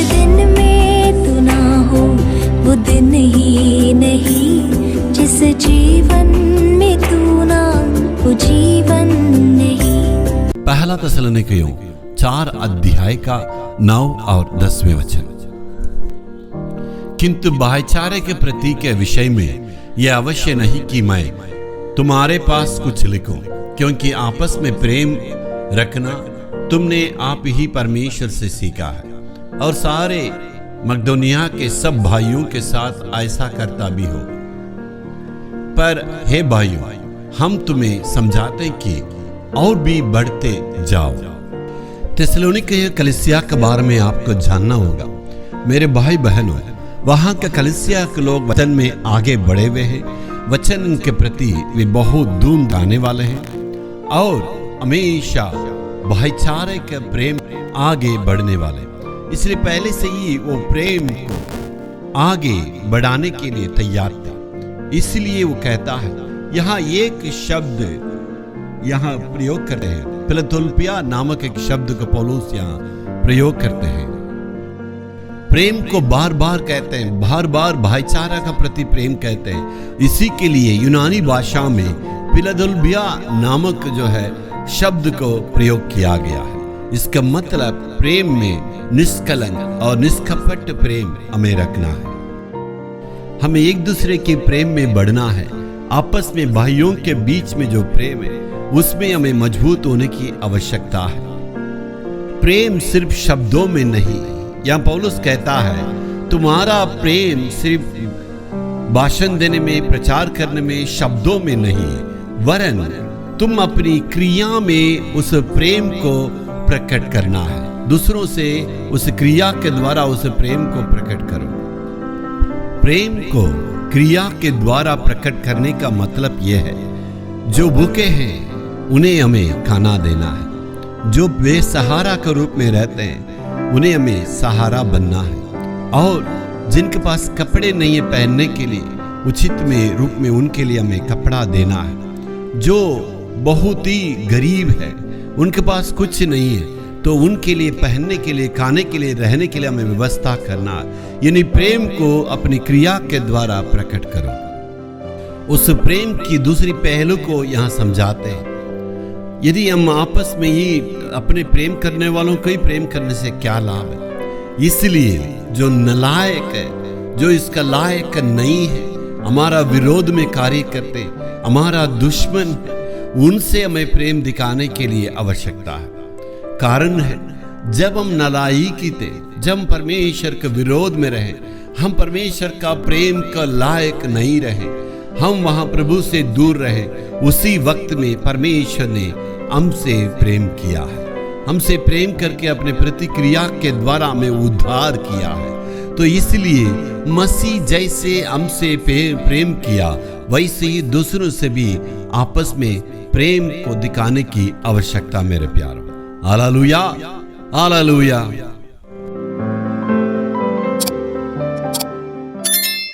दिन में तू ना हो वो दिन ही नहीं, जिस जीवन में तू ना वो जीवन नहीं। पहला थिस्सलुनीकियों 4 अध्याय का 9 और 10वें वचन। किंतु भाईचारे के प्रति के विषय में यह अवश्य नहीं कि मैं तुम्हारे पास कुछ लिखूं, क्योंकि आपस में प्रेम रखना तुमने आप ही परमेश्वर से सीखा है, और सारे मकदोनिया के सब भाइयों के साथ ऐसा करता भी हो। पर हे भाइयों, हम तुम्हें समझाते कि और भी बढ़ते जाओ। थिस्सलुनीके कलीसिया के बारे में आपको जानना होगा। मेरे भाई बहनों, वहां के कलीसिया के लोग वचन में आगे बढ़े हुए हैं। वचन के प्रति वे बहुत दूर जाने वाले हैं और हमेशा भाईचारे के प्रेम आगे बढ़ने वाले, इसलिए पहले से ही वो प्रेम को आगे बढ़ाने के लिए तैयार थे। इसलिए वो कहता है, यहाँ एक शब्द यहाँ प्रयोग करते हैं, फिलदेल्फिया नामक एक शब्द को पौलुस यहाँ प्रयोग करते हैं। प्रेम को बार बार कहते हैं, बार बार भाईचारा का प्रति प्रेम कहते हैं। इसी के लिए यूनानी भाषा में फिलदेल्फिया नामक जो है शब्द को प्रयोग किया गया है। इसका मतलब प्रेम में निष्कलंक और निष्कपट प्रेम हमें रखना है। हमें एक दूसरे के प्रेम में बढ़ना है। आपस में भाइयों के बीच में जो प्रेम है उसमें हमें मजबूत होने की आवश्यकता है। प्रेम सिर्फ शब्दों में नहीं, यहाँ पौलुस कहता है तुम्हारा प्रेम सिर्फ भाषण देने में, प्रचार करने में, शब्दों में नहीं, वरन तुम अपनी क्रिया में उस प्रेम को प्रकट करना है। दूसरों से उस क्रिया के द्वारा उस प्रेम को प्रकट करो। प्रेम को क्रिया के द्वारा प्रकट करने का मतलब यह है, जो भूखे हैं उन्हें हमें खाना देना है, जो बेसहारा के रूप में रहते हैं उन्हें हमें सहारा बनना है, और जिनके पास कपड़े नहीं है पहनने के लिए, उचित में रूप में उनके लिए हमें कपड़ा देना है। जो बहुत ही गरीब है, उनके पास कुछ नहीं है, तो उनके लिए पहनने के लिए, खाने के लिए, रहने के लिए हमें व्यवस्था करना है। यानी प्रेम को अपनी क्रिया के द्वारा प्रकट करो। उस प्रेम की दूसरी पहलू को यहाँ समझाते हैं। यदि हम आपस में ही अपने प्रेम करने वालों को ही प्रेम करने से क्या लाभ है। इसलिए जो नालायक है, जो इसका लायक नहीं है, हमारा विरोध में कार्य करते, हमारा दुश्मन, उनसे हमें प्रेम दिखाने के लिए आवश्यकता है। कारण है, जब हम नालायकी थे, जब हम परमेश्वर के विरोध में रहे, हम परमेश्वर का प्रेम का लायक नहीं रहे, हम वहां प्रभु से दूर रहे, उसी वक्त में परमेश्वर ने हमसे प्रेम किया है। हमसे प्रेम करके अपने प्रतिक्रिया के द्वारा हमें उद्धार किया है। तो इसलिए मसीह जैसे हमसे प्रेम किया, वैसे ही दूसरों से भी आपस में प्रेम को दिखाने की आवश्यकता मेरे प्यारों। Hallelujah, hallelujah.